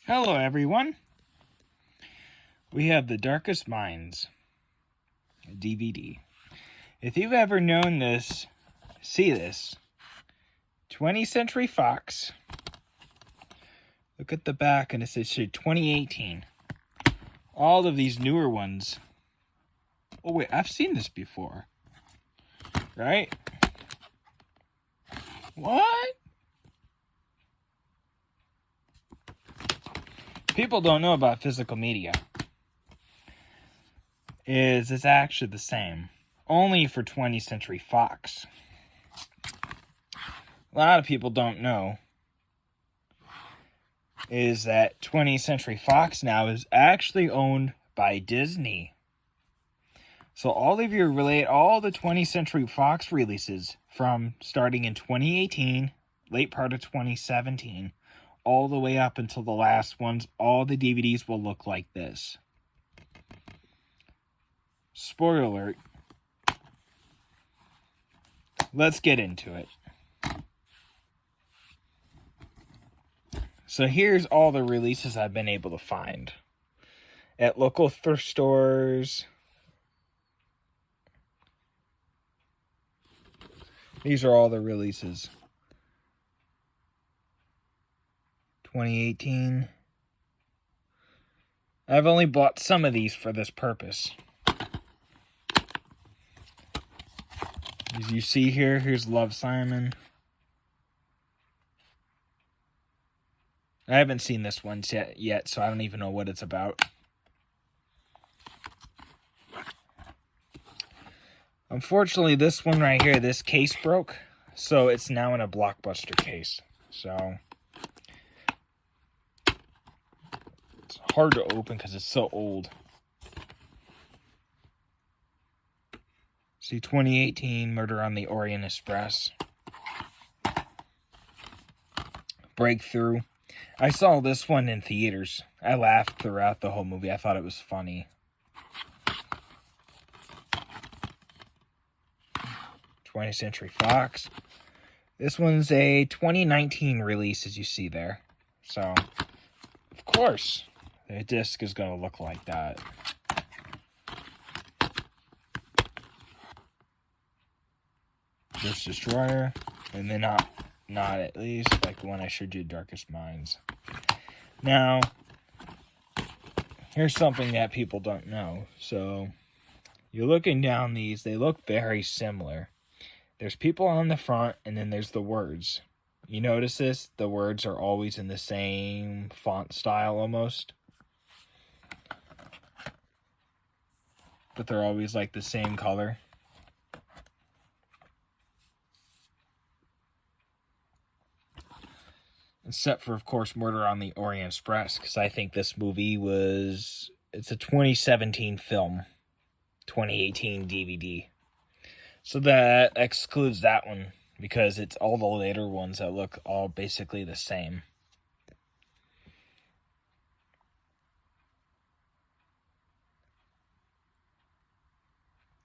Hello, everyone. We have The Darkest Minds DVD. If you've ever known this, see this. 20th Century Fox. Look at the back, and it says 2018. All of these newer ones. Oh, wait, I've seen this before. Right? What? People don't know about physical media. It's actually the same. Only for 20th Century Fox. A lot of people don't know is that 20th Century Fox now is actually owned by Disney. So all the 20th Century Fox releases from starting in 2018, late part of 2017, all the way up until the last ones, all the DVDs will look like this. Spoiler alert. Let's get into it. So here's all the releases I've been able to find at local thrift stores. These are all the releases. 2018. I've only bought some of these for this purpose. As you see here, here's Love, Simon. I haven't seen this one yet, so I don't even know what it's about. Unfortunately, this one right here, this case broke, so it's now in a Blockbuster case. So it's hard to open because it's so old. See, 2018, Murder on the Orient Express. Breakthrough. I saw this one in theaters. I laughed throughout the whole movie. I thought it was funny. 20th Century Fox. This one's a 2019 release, as you see there. So, of course, the disc is going to look like that. This Destroyer, and then not at least like the one I showed you, Darkest Minds. Now, here's something that people don't know. So, you're looking down these, they look very similar. There's people on the front, and then there's the words. You notice this? The words are always in the same font style almost. But they're always like the same color. Except for, of course, Murder on the Orient Express, because I think this movie it's a 2017 film, 2018 DVD. So that excludes that one, because it's all the later ones that look all basically the same.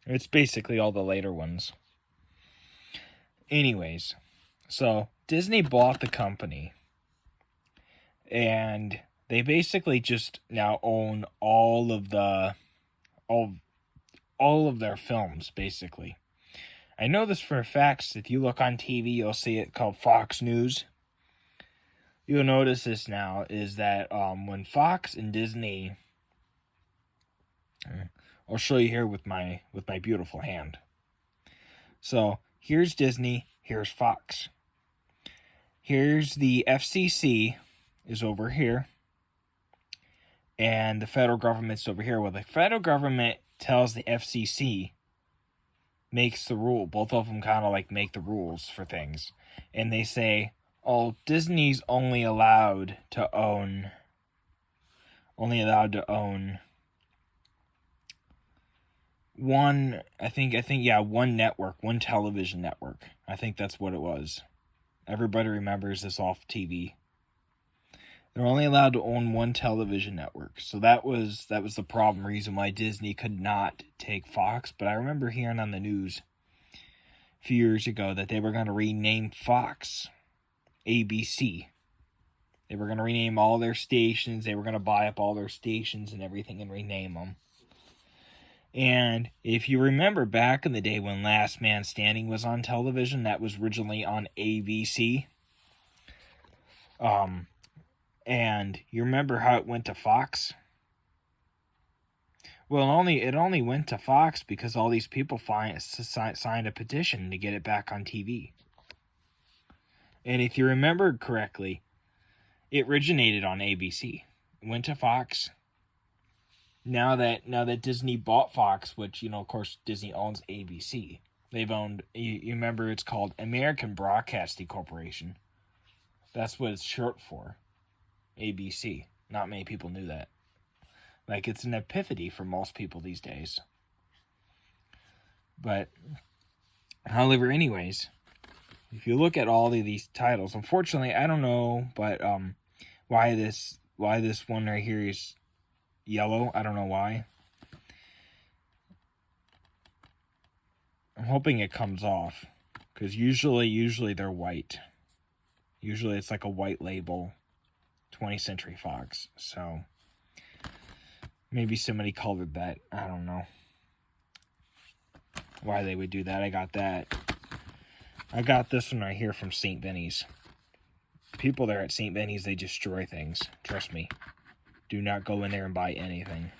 It's basically all the later ones. Anyways, so Disney bought the company. And they basically just now own all of their films, basically. I know this for a fact. If you look on TV, you'll see it called Fox News. You'll notice this now is that when Fox and Disney, I'll show you here with my beautiful hand. So here's Disney, here's Fox. Here's the FCC. Is over here, and the federal government's over here. Well, the federal government tells the FCC, makes the rule. Both of them kind of like make the rules for things, and they say, "Oh, Disney's only allowed to own one. One network, one television network. I think that's what it was. Everybody remembers this off TV." They're only allowed to own one television network. So that was the problem, reason why Disney could not take Fox. But I remember hearing on the news a few years ago that they were going to rename Fox ABC. They were going to rename all their stations. They were going to buy up all their stations and everything and rename them. And if you remember back in the day when Last Man Standing was on television, that was originally on ABC. And you remember how it went to Fox? Well, it only went to Fox because all these people signed a petition to get it back on TV. And if you remember correctly, it originated on ABC. It went to Fox. Now that Disney bought Fox, which, of course, Disney owns ABC. They've owned, you remember it's called American Broadcasting Corporation. That's what it's short for. ABC. Not many people knew that. Like, it's an epiphany for most people these days. But, however, anyways, if you look at all of these titles, unfortunately, I don't know, but why this one right here is yellow. I don't know why. I'm hoping it comes off, because usually they're white. Usually it's like a white label, 20th Century Fox. So maybe somebody colored that. I don't know why they would do that. I got that. I got this one right here from St. Benny's. People there at St. Benny's, they destroy things. Trust me. Do not go in there and buy anything.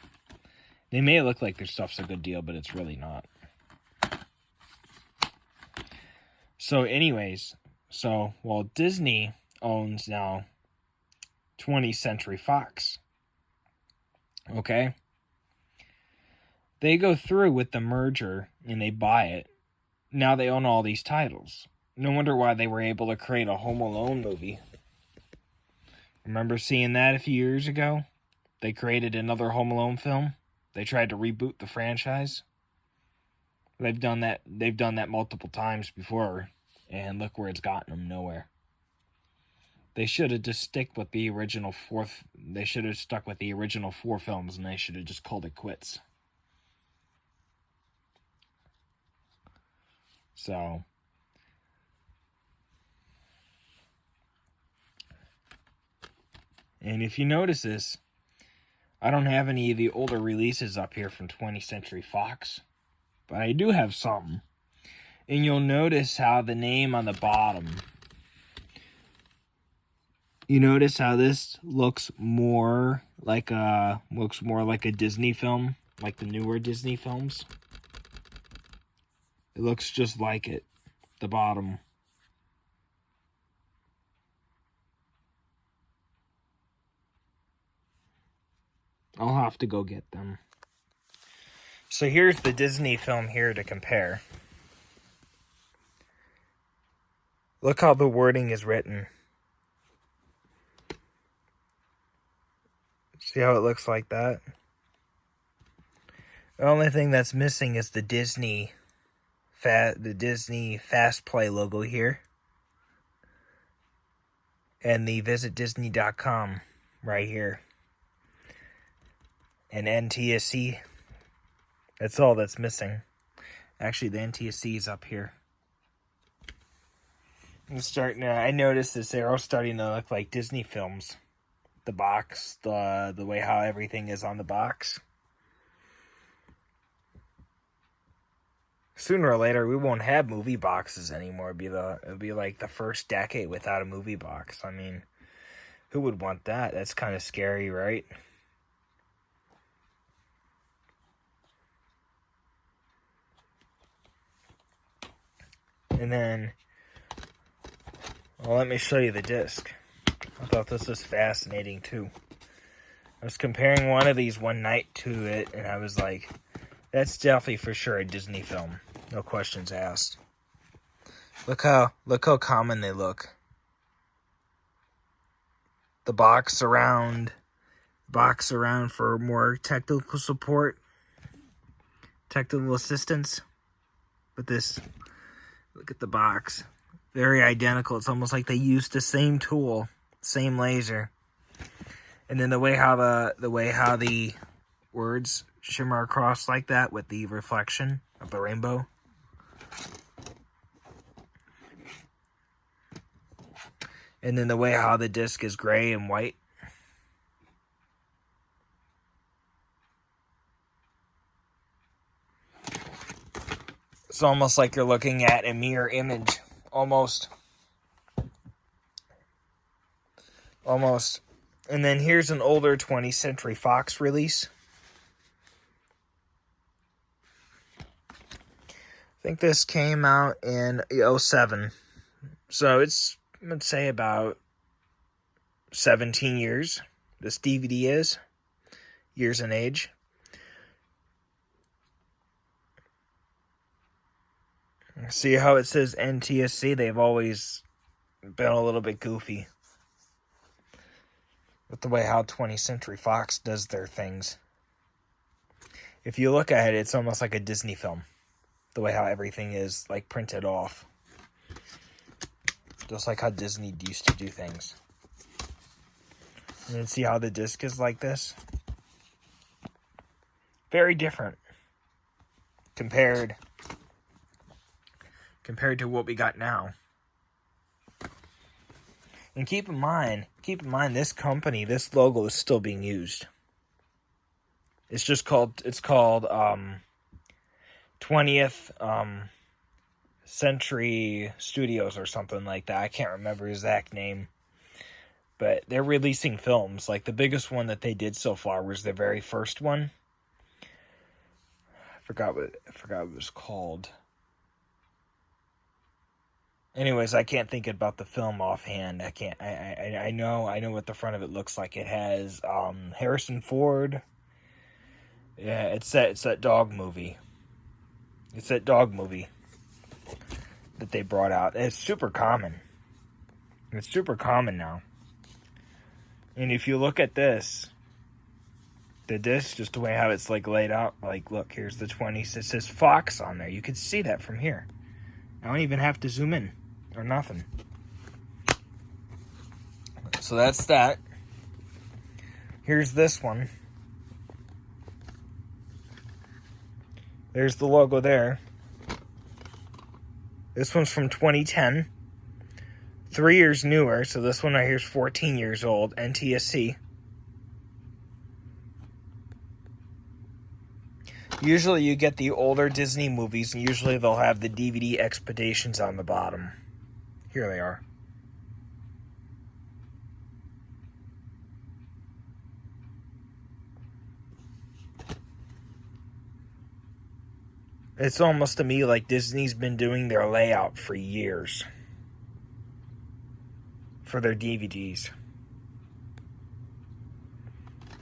They may look like their stuff's a good deal, but it's really not. So anyways, Disney owns now 20th Century Fox. Okay? They go through with the merger and they buy it. Now they own all these titles. No wonder why they were able to create a Home Alone movie. Remember seeing that a few years ago? They created another Home Alone film. They tried to reboot the franchise. They've done that multiple times before, and look where it's gotten them, nowhere. They should have just stuck with the original four films, and they should have just called it quits. So, and if you notice this, I don't have any of the older releases up here from 20th Century Fox, but I do have some. And you'll notice how the name on the bottom, you notice how this looks more like a Disney film, like the newer Disney films. It looks just like it, the bottom. I'll have to go get them. So here's the Disney film here to compare. Look how the wording is written. See how it looks like that? The only thing that's missing is the Disney Fast Play logo here. And the visitdisney.com right here. And NTSC. That's all that's missing. Actually, the NTSC is up here. I noticed this arrow starting to look like Disney films. The box, the way how everything is on the box. Sooner or later, we won't have movie boxes anymore. It'll be like the first decade without a movie box. I mean, who would want that? That's kind of scary, right? And then, well, let me show you the disc. I thought this was fascinating too. I was comparing one of these one night to it, and I was like, that's definitely for sure a Disney film. No questions asked. Look how common they look. The box around for more technical support, technical assistance. But this, look at the box. Very identical. It's almost like they used the same tool, same laser. And then the way how the words shimmer across like that with the reflection of the rainbow. And then the way how the disc is gray and white. It's almost like you're looking at a mirror image. Almost. And then here's an older 20th Century Fox release. I think this came out in 2007. So it's, let's say, about 17 years. This DVD is. Years in age. See how it says NTSC? They've always been a little bit goofy with the way how 20th Century Fox does their things. If you look at it, it's almost like a Disney film. The way how everything is like printed off. Just like how Disney used to do things. And then see how the disc is like this? Very different. Compared to what we got now. And keep in mind, this company, this logo is still being used. It's called 20th Century Studios or something like that. I can't remember the exact name. But they're releasing films. Like the biggest one that they did so far was their very first one. I forgot what it was called. Anyways, I can't think about the film offhand. I know what the front of it looks like. It has Harrison Ford. Yeah, it's that dog movie. It's that dog movie that they brought out. It's super common. It's super common now. And if you look at this, the disc, just the way how it's like laid out, like look, here's the 20s. It says Fox on there. You can see that from here. I don't even have to zoom in or nothing. So that's that. Here's this one. There's the logo there. This one's from 2010. 3 years newer, so this one right here is 14 years old. NTSC. Usually you get the older Disney movies, and usually they'll have the DVD expeditions on the bottom. Here they are. It's almost to me like Disney's been doing their layout for years. For their DVDs.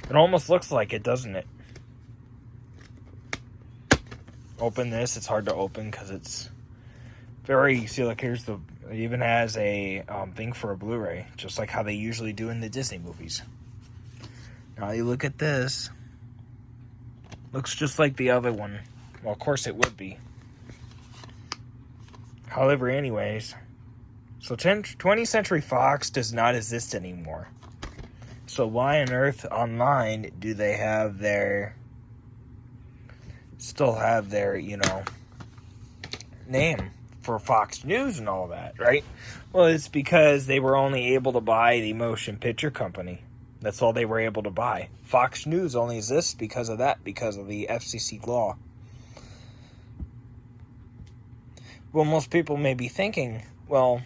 It almost looks like it, doesn't it? Open this. It's hard to open because it's very... See, look, here's the... It even has a thing for a Blu-ray. Just like how they usually do in the Disney movies. Now you look at this. Looks just like the other one. Well, of course it would be. However, anyways... So 20th Century Fox does not exist anymore. So why on earth online do they have their... Still have their, name for Fox News and all that, right? Well, it's because they were only able to buy the motion picture company. That's all they were able to buy. Fox News only exists because of that, because of the FCC law. Well, most people may be thinking, well...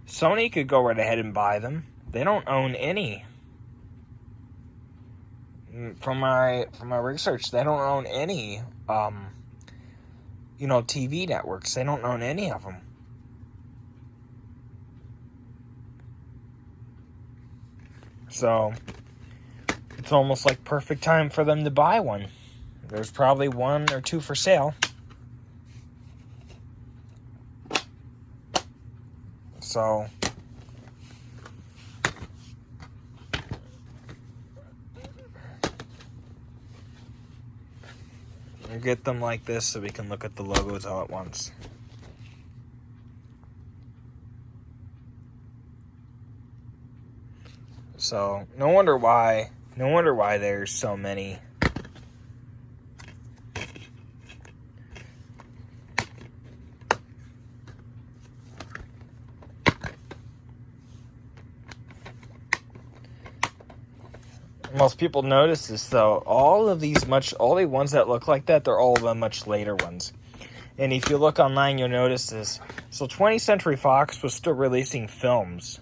Sony could go right ahead and buy them. They don't own any. From my research, they don't own any, TV networks. They don't own any of them. So, it's almost like perfect time for them to buy one. There's probably one or two for sale. So, we'll get them like this so we can look at the logos all at once. So, no wonder why there's so many. Most people notice this, though. All the ones that look like that, they're all the much later ones. And if you look online, you'll notice this. So 20th Century Fox was still releasing films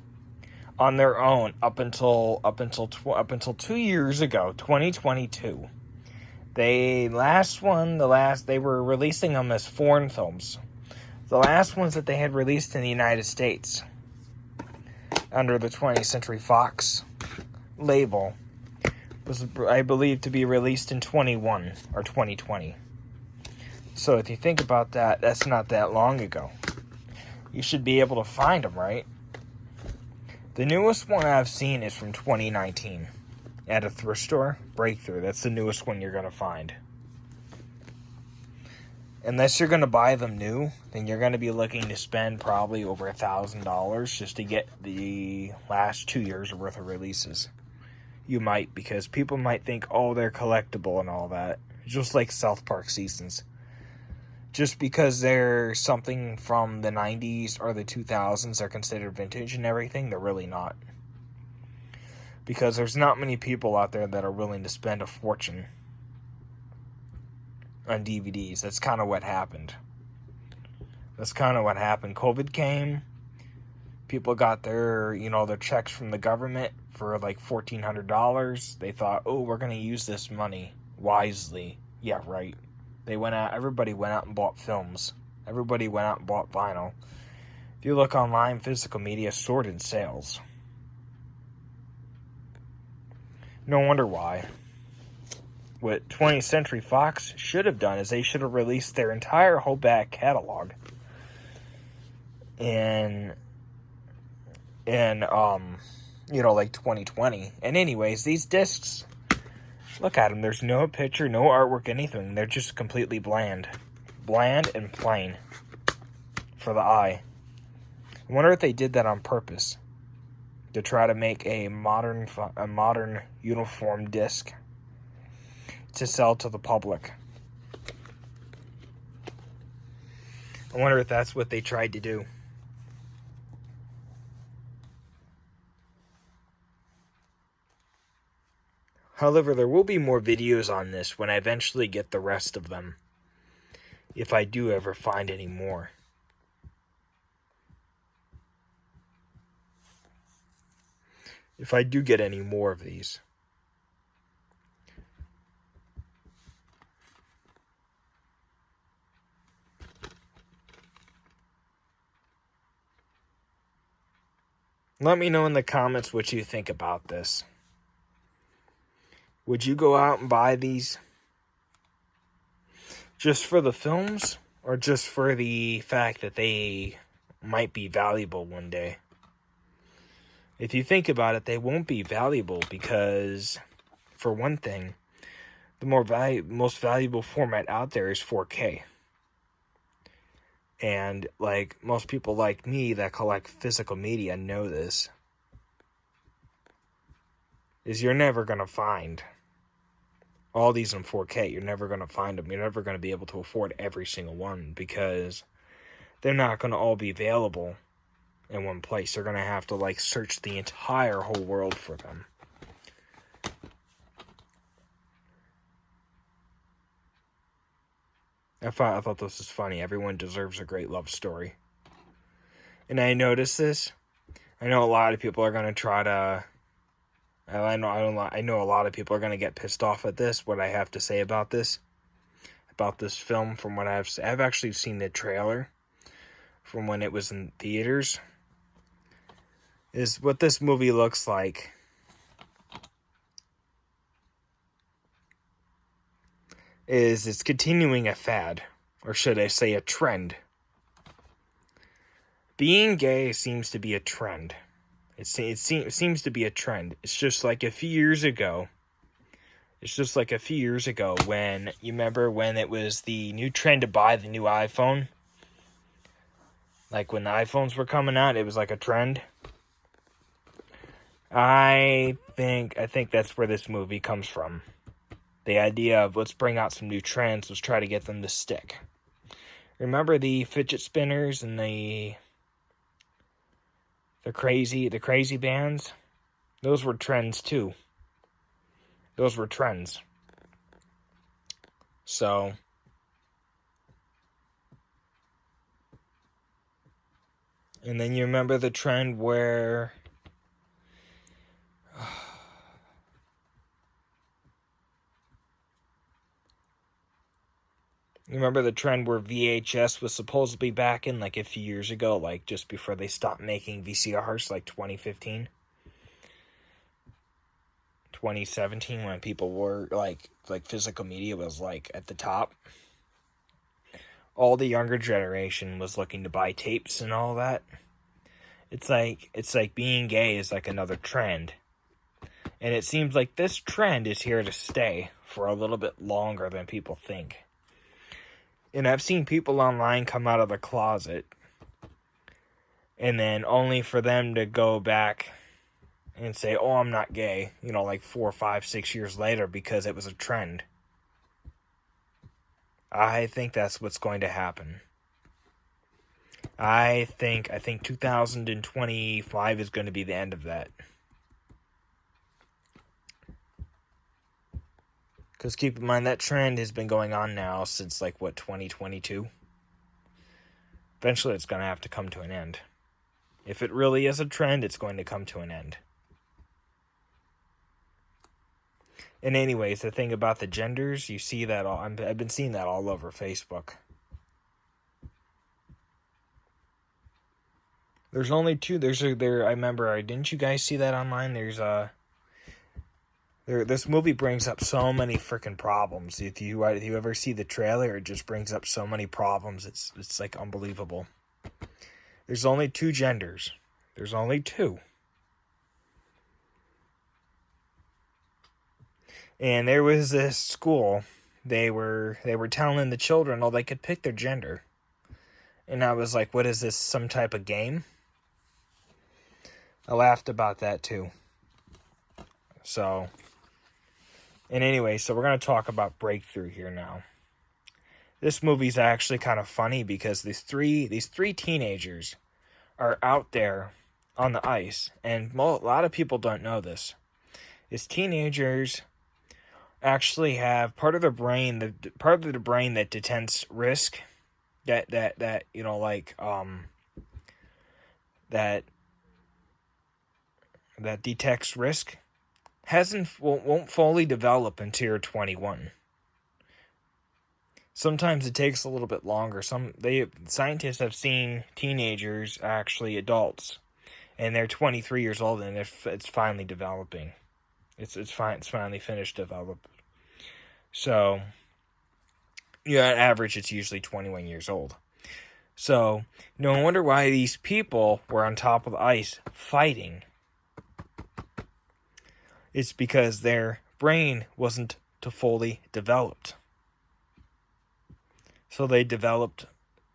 on their own up until 2 years ago, 2022. They were releasing them as foreign films. The last ones that they had released in the United States under the 20th Century Fox label was, I believe, to be released in 21 or 2020. So if you think about that, that's not that long ago. You should be able to find them, right? The newest one I've seen is from 2019 at a thrift store, Breakthrough. That's the newest one you're going to find. Unless you're going to buy them new, then you're going to be looking to spend probably over $1,000 just to get the last 2 years worth of releases. You might, because people might think, oh, they're collectible and all that. Just like South Park seasons. Just because they're something from the 90s or the 2000s, they're considered vintage and everything, they're really not. Because there's not many people out there that are willing to spend a fortune on DVDs. That's kind of what happened. COVID came. People got their checks from the government for like $1,400. They thought, oh, we're going to use this money wisely. Yeah, right. Everybody went out and bought films. Everybody went out and bought vinyl. If you look online, physical media soared in sales. No wonder why. What 20th Century Fox should have done is they should have released their entire whole back catalog in like 2020. And anyways, these discs, look at them. There's no picture, no artwork, anything. They're just completely bland and plain for the eye. I wonder if they did that on purpose to try to make a modern uniform disc to sell to the public. I wonder if that's what they tried to do. However, there will be more videos on this when I eventually get the rest of them, if I do ever find any more. If I do get any more of these. Let me know in the comments what you think about this. Would you go out and buy these just for the films, or just for the fact that they might be valuable one day? If you think about it, they won't be valuable because, for one thing, the most valuable format out there is 4K. And like most people like me that collect physical media know this, is you're never going to find all these in 4K. You're never going to find them. You're never going to be able to afford every single one because they're not going to all be available in one place. They're going to have to search the entire whole world for them. I thought this was funny. Everyone deserves a great love story. And I noticed this. I know a lot of people are going to try to... I know a lot of people are going to get pissed off at this, what I have to say about this film. From what I've actually seen the trailer from when it was in theaters. Is what this movie looks like. It's continuing a fad, or should I say a trend. Being gay seems to be a trend. It seems to be a trend. It's just like a few years ago. When, you remember when it was the new trend to buy the new iPhone? Like when the iPhones were coming out, it was like a trend. I think that's where this movie comes from. The idea of let's bring out some new trends, let's try to get them to stick. Remember the fidget spinners and the crazy bands? Those were trends too. Those were trends. So, and then you remember the trend where you remember the trend where VHS was supposed to be back in like a few years ago, like just before they stopped making VCRs, like 2015, 2017, when people were like physical media was like at the top. All the younger generation was looking to buy tapes and all that. It's like being gay is like another trend. And it seems like this trend is here to stay for a little bit longer than people think. And I've seen people online come out of the closet and then only for them to go back and say, oh, I'm not gay, like 4, 5, 6 years later because it was a trend. I think that's what's going to happen. I think 2025 is going to be the end of that. Because keep in mind, that trend has been going on now since, 2022? Eventually, it's going to have to come to an end. If it really is a trend, it's going to come to an end. And anyways, the thing about the genders, you see that all. I've been seeing that all over Facebook. There's only two. I remember. Didn't you guys see that online? This movie brings up so many freaking problems. If you ever see the trailer, it just brings up so many problems. It's like unbelievable. There's only 2 genders. There's only 2. And there was this school. They were telling the children, they could pick their gender. And I was like, what is this, some type of game? I laughed about that too. So, and anyway, so we're going to talk about Breakthrough here now. This movie's actually kind of funny because these three teenagers are out there on the ice, and a lot of people don't know this. Is teenagers actually have part of their brain, that detects risk, that detects risk, won't fully develop until you're 21. Sometimes it takes a little bit longer. Scientists have seen teenagers, actually adults, and they're 23 years old, and it's finally developing. It's finally finished developing. So, on average, it's usually 21 years old. So, no wonder why these people were on top of the ice fighting. It's because their brain wasn't fully developed. So they developed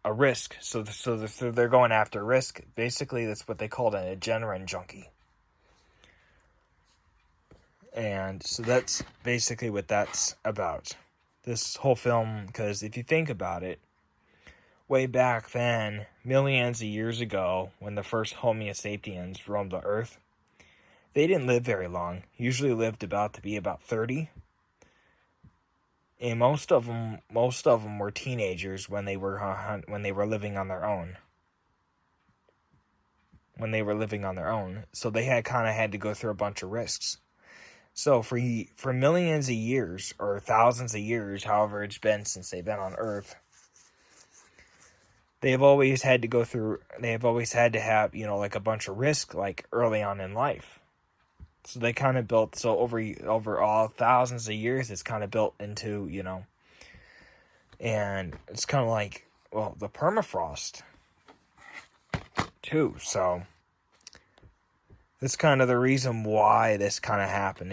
a risk. So they're going after risk. Basically, that's what they called an adrenaline junkie. And so that's basically what that's about. This whole film, because if you think about it, way back then, millions of years ago, when the first Homo sapiens roamed the earth, they didn't live very long. Usually lived about 30. And most of them were teenagers when they were living on their own. So they had to go through a bunch of risks. So for millions of years, or thousands of years, however it's been since they've been on Earth, they've always had to have, a bunch of risk, early on in life. So they kind of built, over all thousands of years, it's kind of built into, and it's kind of like, the permafrost, too. So that's kind of the reason why this kind of happened.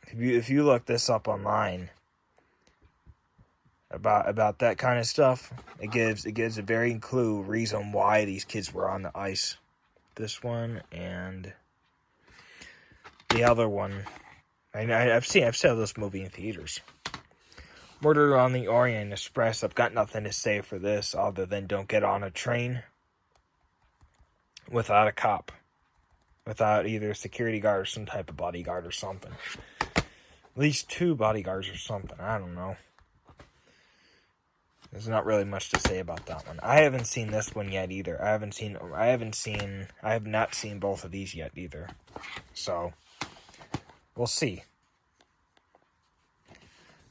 If you look this up online about that kind of stuff, it gives a very clue reason why these kids were on the ice. This one and the other one. I've seen this movie in theaters. Murder on the Orient Express. I've got nothing to say for this other than don't get on a train without a cop. without either a security guard or some type of bodyguard or something. At least 2 bodyguards or something. I don't know. There's not really much to say about that one. I haven't seen this one yet either. I have not seen both of these yet either. So, we'll see.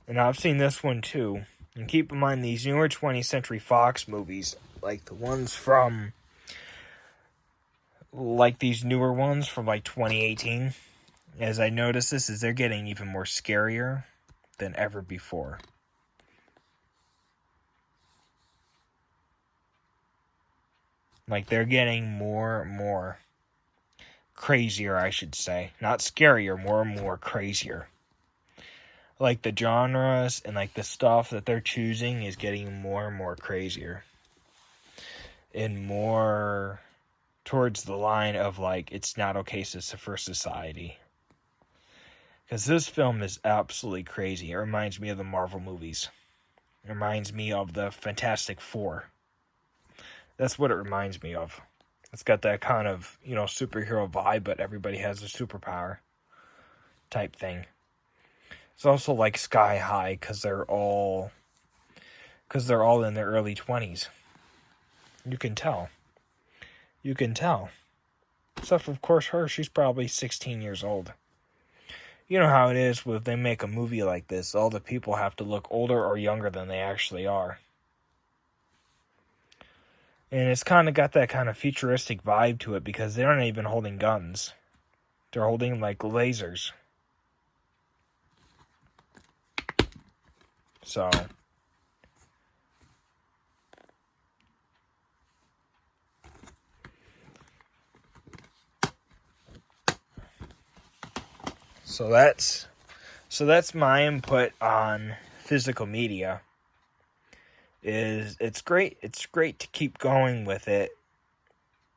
And I've seen this one too. And keep in mind, these newer 20th Century Fox movies, like the ones from, like these newer ones from like 2018, as I notice this, is they're getting even more scarier than ever before. Like, they're getting more and more crazier, I should say. Not scarier, more and more crazier. Like, the genres and, like, the stuff that they're choosing is getting more and more crazier. And more towards the line of, like, it's not okay for society. Because this film is absolutely crazy. It reminds me of the Marvel movies. It reminds me of the Fantastic Four. That's what it reminds me of. It's got that kind of, superhero vibe, but everybody has a superpower type thing. It's also like Sky High because they're all in their early 20s. You can tell. Except for, of course, her. She's probably 16 years old. You know how it is when they make a movie like this. All the people have to look older or younger than they actually are. And it's kind of got that kind of futuristic vibe to it because they're not even holding guns. They're holding, like, lasers. So that's my input on physical media. It's great to keep going with it.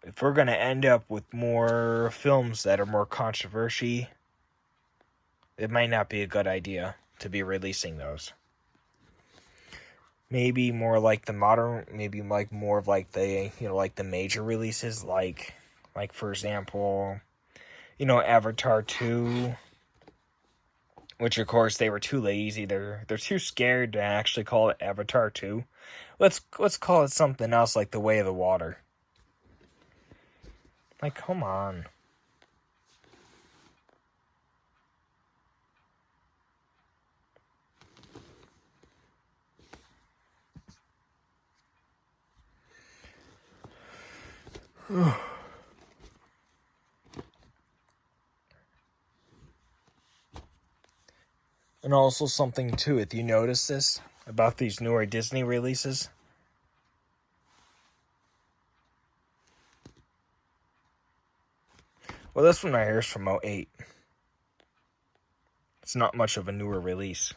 If we're going to end up with more films that are more controversial, it might not be a good idea to be releasing those. Maybe more like the modern, maybe like more of like the, like the major releases, like for example, Avatar 2, which of course they were too lazy. They're too scared to actually call it Avatar 2. Let's call it something else, like The Way of the Water. Like, come on. And also something too, if you notice this about these newer Disney releases, well, this one right here is from 2008. It's not much of a newer release.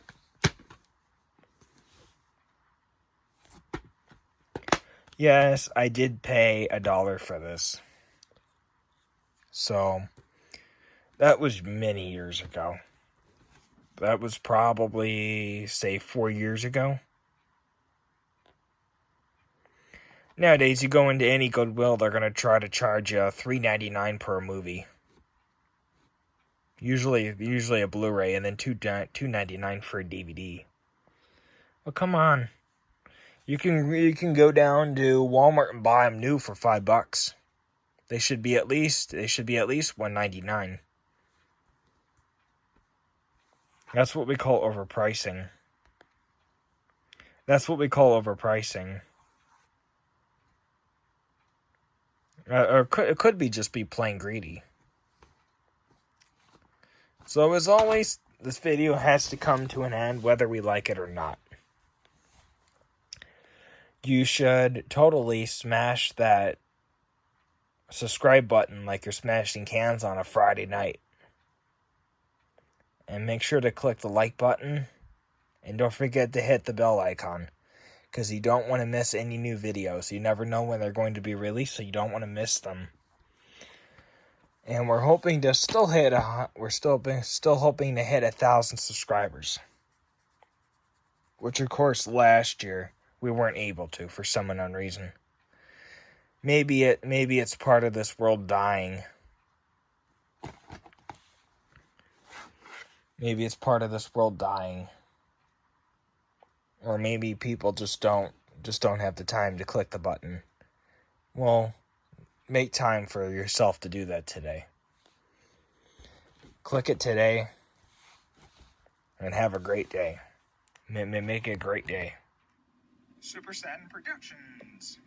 Yes, I did pay $1 for this. So, that was many years ago. That was probably, say, 4 years ago. Nowadays, you go into any Goodwill, they're going to try to charge you $3.99 per movie. Usually a Blu-ray, and then $2.99 for a DVD. Well, come on. You can go down to Walmart and buy them new for $5. They should be at least $1.99. That's what we call overpricing. Or it could be just be plain greedy. So as always, this video has to come to an end whether we like it or not. You should totally smash that subscribe button like you're smashing cans on a Friday night. And make sure to click the like button. And don't forget to hit the bell icon. Because you don't want to miss any new videos. You never know when they're going to be released, so you don't want to miss them. And we're hoping to still hit hoping to hit 1,000 subscribers. Which, of course, last year we weren't able to for some unknown reason. Maybe it's part of this world dying. Maybe it's part of this world dying. Or maybe people just don't have the time to click the button. Well, make time for yourself to do that today. Click it today and have a great day. Make it a great day. Super Satin Productions.